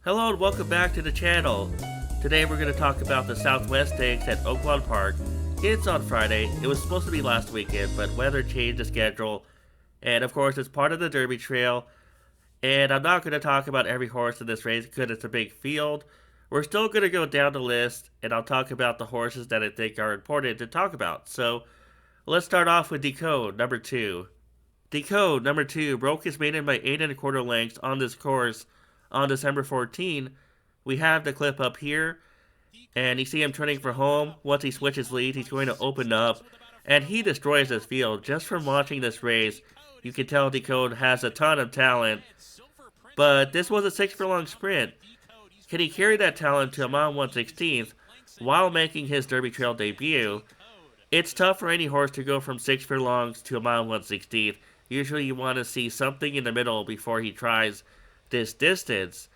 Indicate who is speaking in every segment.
Speaker 1: Hello and welcome back to the channel. Today we're going to talk about the Southwest Stakes at Oaklawn Park. It's on Friday. It was supposed to be last weekend, but weather changed the schedule. And of course, it's part of the Derby Trail. And I'm not going to talk about every horse in this race because it's a big field. We're still going to go down the list, and I'll talk about the horses that I think are important to talk about. So let's start off with Decode, number 2. Decode, number 2, broke his maiden by 8¼ lengths on this course on December 14. We have the clip up here, and you see him turning for home. Once he switches lead, he's going to open up, and he destroys this field. Just from watching this race, you can tell Decode has a ton of talent, but this was a 6 furlong sprint. Can he carry that talent to a mile 1/16 while making his Derby Trail debut? It's tough for any horse to go from 6 furlongs to a mile 1/16. Usually you want to see something in the middle before he tries this distance,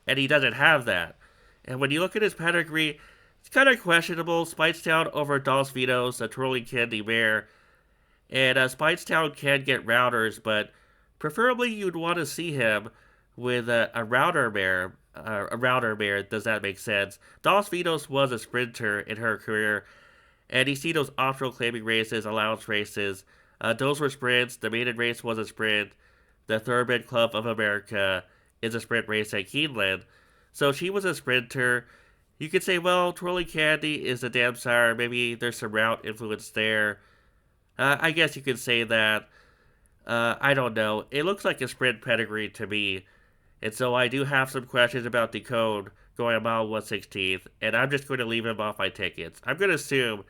Speaker 1: and he doesn't have that. And when you look at his pedigree, it's kind of questionable. Speightstown over Dos Vitos, a twirling candy mare, and Speightstown can get routers, but preferably you'd want to see him with a router mare. Does that make sense? Dos Vitos was a sprinter in her career, and you see those optional claiming races, allowance races. Those were sprints. The maiden race was a sprint. The Thoroughbred Club of America is a sprint race at Keeneland. So she was a sprinter. You could say, well, Twirly Candy is a dam sire. Maybe there's some route influence there. I guess you could say that. I don't know. It looks like a sprint pedigree to me. And so I do have some questions about Decode going a mile 1/16, and I'm just going to leave him off my tickets. I'm going to assume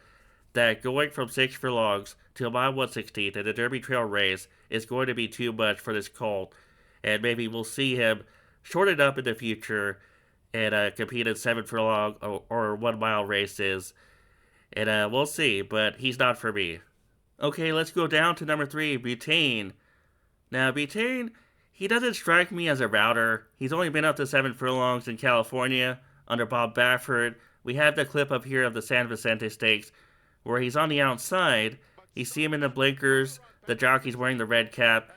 Speaker 1: that going from 6 furlongs to a mile 1/16 in the Derby Trail race is going to be too much for this colt, and maybe we'll see him shorten up in the future and compete in 7 furlong or 1 mile races, and we'll see, but he's not for me. Okay, let's go down to number 3, Butane. Now, Butane, he doesn't strike me as a router. He's only been up to 7 furlongs in California under Bob Baffert. We have the clip up here of the San Vicente Stakes where he's on the outside. You see him in the blinkers, the jockey's wearing the red cap,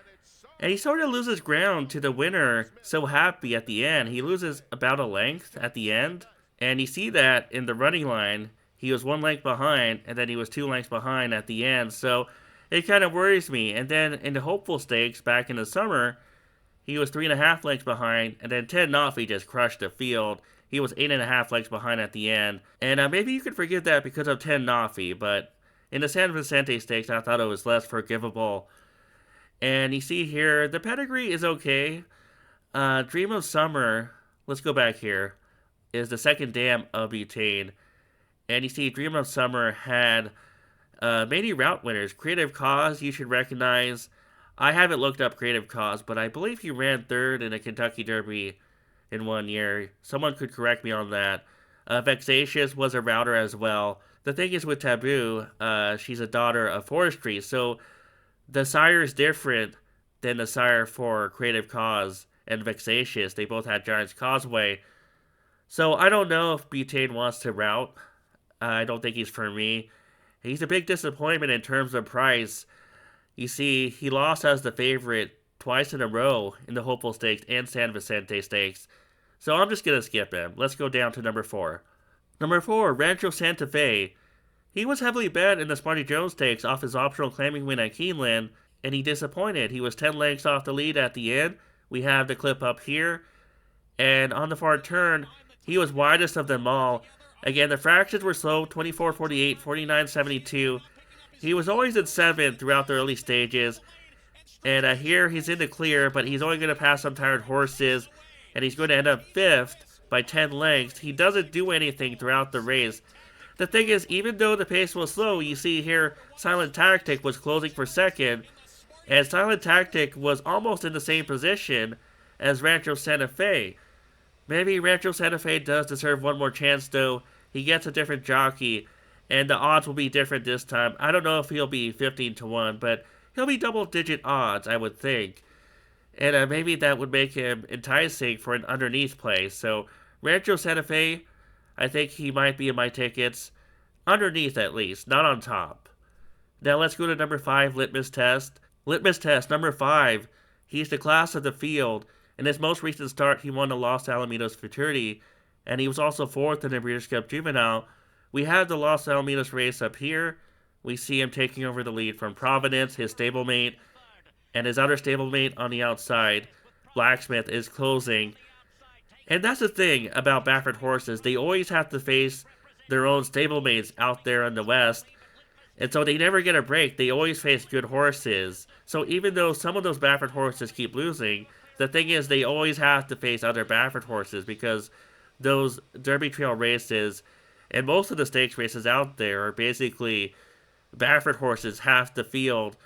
Speaker 1: and he sort of loses ground to the winner, So Happy, at the end. He loses about a length at the end, and you see that in the running line. He was 1 length behind, and then he was 2 lengths behind at the end, so it kind of worries me. And then in the Hopeful Stakes back in the summer, he was 3.5 lengths behind, and then Ted Noffey just crushed the field. He was 8.5 lengths behind at the end, and maybe you could forgive that because of Ted Noffey, but in the San Vicente Stakes, I thought it was less forgivable. And you see here, the pedigree is okay. Dream of Summer, let's go back here, is the second dam of Butane. And you see Dream of Summer had many route winners. Creative Cause, you should recognize. I haven't looked up Creative Cause, but I believe he ran 3rd in a Kentucky Derby in 1 year. Someone could correct me on that. Vexatious was a router as well. The thing is with Taboo, she's a daughter of Forestry, so the sire is different than the sire for Creative Cause and Vexatious. They both had Giant's Causeway. So I don't know if Butane wants to route. I don't think he's for me. He's a big disappointment in terms of price. You see, he lost as the favorite twice in a row in the Hopeful Stakes and San Vicente Stakes. So I'm just going to skip him. Let's go down to number 4. Number 4, Rancho Santa Fe. He was heavily bet in the Smarty Jones Stakes off his optional claiming win at Keeneland, and he disappointed. He was 10 lengths off the lead at the end. We have the clip up here. And on the far turn, he was widest of them all. Again, the fractions were slow, 24-48, 49-72. He was always in 7th throughout the early stages. And here he's in the clear, but he's only going to pass some tired horses, and he's going to end up 5th by 10 lengths. He doesn't do anything throughout the race. The thing is, even though the pace was slow, you see here Silent Tactic was closing for 2nd, and Silent Tactic was almost in the same position as Rancho Santa Fe. Maybe Rancho Santa Fe does deserve one more chance, though. He gets a different jockey, and the odds will be different this time. I don't know if he'll be 15-1, but he'll be double-digit odds, I would think. And maybe that would make him enticing for an underneath play. So Rancho Santa Fe, I think he might be in my tickets. Underneath, at least, not on top. Now let's go to number 5, Litmus Test. Litmus Test, number 5. He's the class of the field, In his most recent start, he won the Los Alamitos Futurity, and he was also fourth in the Breeders' Cup Juvenile. We have the Los Alamitos race up here. We see him taking over the lead from Providence, his stablemate, and his other stablemate on the outside. Blacksmith is closing. And that's the thing about Baffert horses. They always have to face their own stablemates out there in the West. And so they never get a break. They always face good horses. So even though some of those Baffert horses keep losing, the thing is they always have to face other Baffert horses because those Derby Trail races and most of the stakes races out there are basically Baffert horses half the field.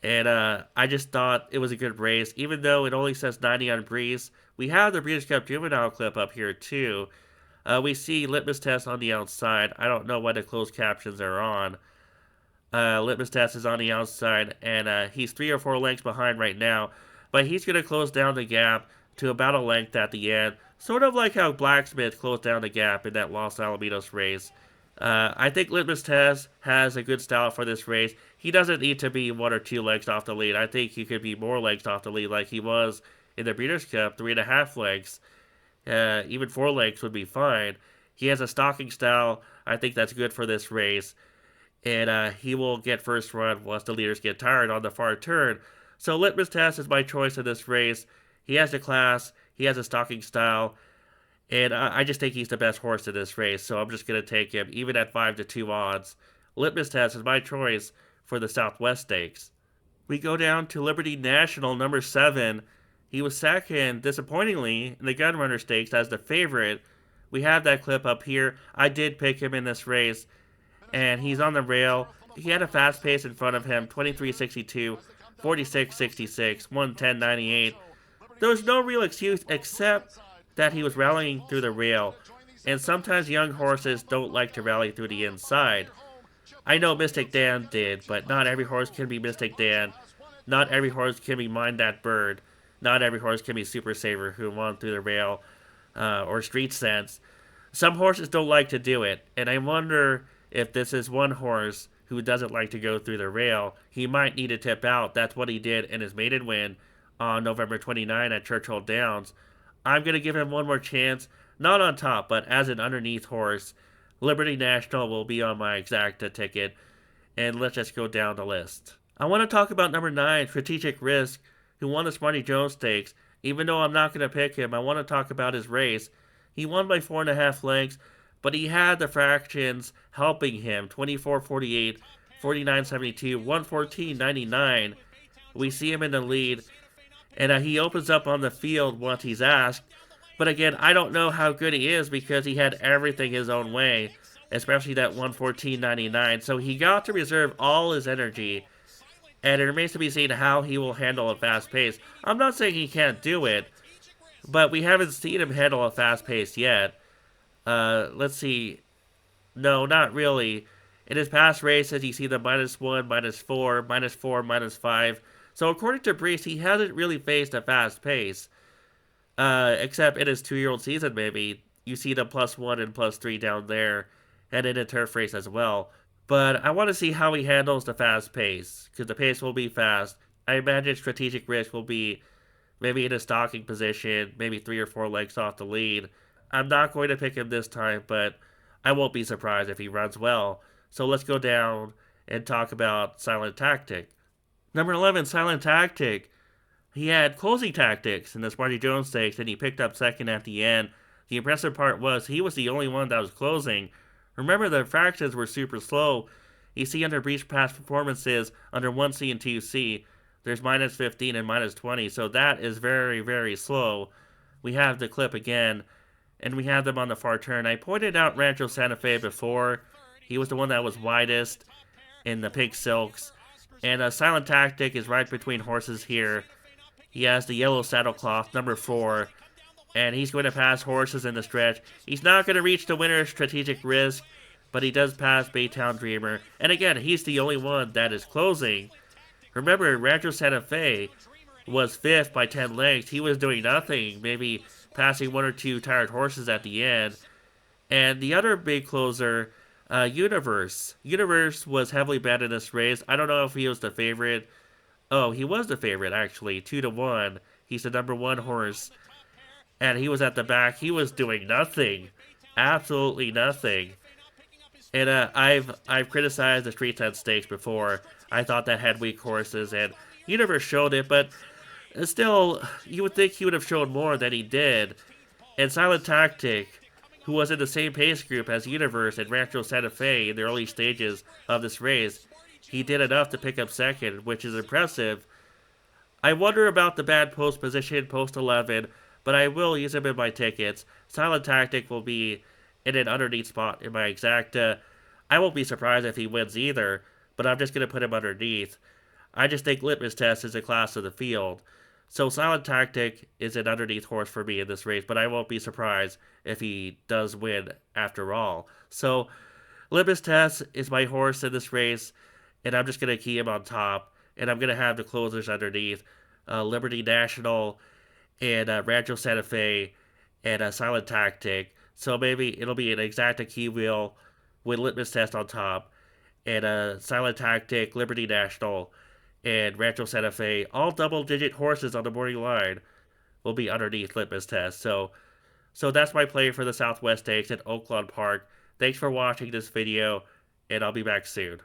Speaker 1: And I just thought it was a good race, even though it only says 90 on Breeze. We have the Breeders' Cup Juvenile clip up here too. We see Litmus Test on the outside. I don't know what the closed captions are on. Litmus Test is on the outside, and he's 3 or 4 lengths behind right now. But he's going to close down the gap to about a length at the end. Sort of like how Blacksmith closed down the gap in that Los Alamitos race. I think Litmus Test has a good style for this race. He doesn't need to be 1 or 2 legs off the lead. I think he could be more legs off the lead like he was in the Breeders' Cup, 3.5 legs. Even 4 legs would be fine. He has a stalking style. I think that's good for this race. And he will get first run once the leaders get tired on the far turn. So Litmus Test is my choice in this race. He has the class. He has a stalking style. And I just think he's the best horse in this race. So I'm just going to take him, even at 5-2 odds. Litmus Test is my choice for the Southwest Stakes. We go down to Liberty National, number 7. He was second, disappointingly, in the Gunrunner Stakes as the favorite. We have that clip up here. I did pick him in this race, and he's on the rail. He had a fast pace in front of him, 23.62, 46.66, 110.98. There was no real excuse except that he was rallying through the rail, and sometimes young horses don't like to rally through the inside. I know Mystic Dan did, but not every horse can be Mystic Dan. Not every horse can be Mind That Bird. Not every horse can be Super Saver who won through the rail, or Street Sense. Some horses don't like to do it, and I wonder if this is one horse who doesn't like to go through the rail. He might need to tip out. That's what he did in his maiden win on November 29 at Churchill Downs. I'm going to give him one more chance, not on top, but as an underneath horse. Liberty National will be on my exacta ticket, and let's just go down the list. I want to talk about number 9, Strategic Risk, who won the Smarty Jones Stakes. Even though I'm not going to pick him, I want to talk about his race. He won by 4.5 lengths, but he had the fractions helping him, 24.48, 49.72, 114.99. We see him in the lead, and he opens up on the field once he's asked. But again, I don't know how good he is because he had everything his own way, especially that 114.99. So he got to reserve all his energy, and it remains to be seen how he will handle a fast pace. I'm not saying he can't do it, but we haven't seen him handle a fast pace yet. Let's see. No, not really. In his past races, you see the -1, -4, -4, -5. So according to Brees, he hasn't really faced a fast pace. Except in his 2-year-old season, maybe. You see the +1 and +3 down there, and in a turf race as well. But I want to see how he handles the fast pace, because the pace will be fast. I imagine Strategic Risk will be maybe in a stalking position, maybe 3 or 4 lengths off the lead. I'm not going to pick him this time, but I won't be surprised if he runs well. So let's go down and talk about Silent Tactic. Number 11, Silent Tactic. He had closing tactics in the Smarty Jones Stakes, and he picked up second at the end. The impressive part was he was the only one that was closing. Remember, the fractions were super slow. You see under breach past performances, under 1C and 2C, there's -15 and -20, so that is very, very slow. We have the clip again, and we have them on the far turn. I pointed out Rancho Santa Fe before. He was the one that was widest in the pink silks. And Silent Tactic is right between horses here. He has the yellow saddlecloth, number 4, and he's going to pass horses in the stretch. He's not going to reach the winner, Strategic Risk, but he does pass Baytown Dreamer. And again, he's the only one that is closing. Remember, Rancho Santa Fe was 5th by 10 lengths. He was doing nothing, maybe passing 1 or 2 tired horses at the end. And the other big closer, Universe. Universe was heavily bet in this race. I don't know if he was the favorite. Oh, he was the favorite, actually, 2-1. He's the number one horse, and he was at the back. He was doing nothing, absolutely nothing. And I've criticized the Street Ten Stakes before. I thought that had weak horses, and he never showed it. But still, you would think he would have shown more than he did. And Silent Tactic, who was in the same pace group as Universe and Rancho Santa Fe in the early stages of this race, he did enough to pick up second, which is impressive. I wonder about the bad post position, post 11, but I will use him in my tickets. Silent Tactic will be in an underneath spot in my exacta. I won't be surprised if he wins either, but I'm just going to put him underneath. I just think Litmus Test is a class of the field. So Silent Tactic is an underneath horse for me in this race, but I won't be surprised if he does win after all. So Litmus Test is my horse in this race, and I'm just going to key him on top, and I'm going to have the closers underneath. Liberty National and Rancho Santa Fe and Silent Tactic. So maybe it'll be an exacta key wheel with Litmus Test on top and Silent Tactic, Liberty National, and Rancho Santa Fe, all double-digit horses on the morning line, will be underneath Litmus Test. So that's my play for the Southwest Stakes at Oaklawn Park. Thanks for watching this video, and I'll be back soon.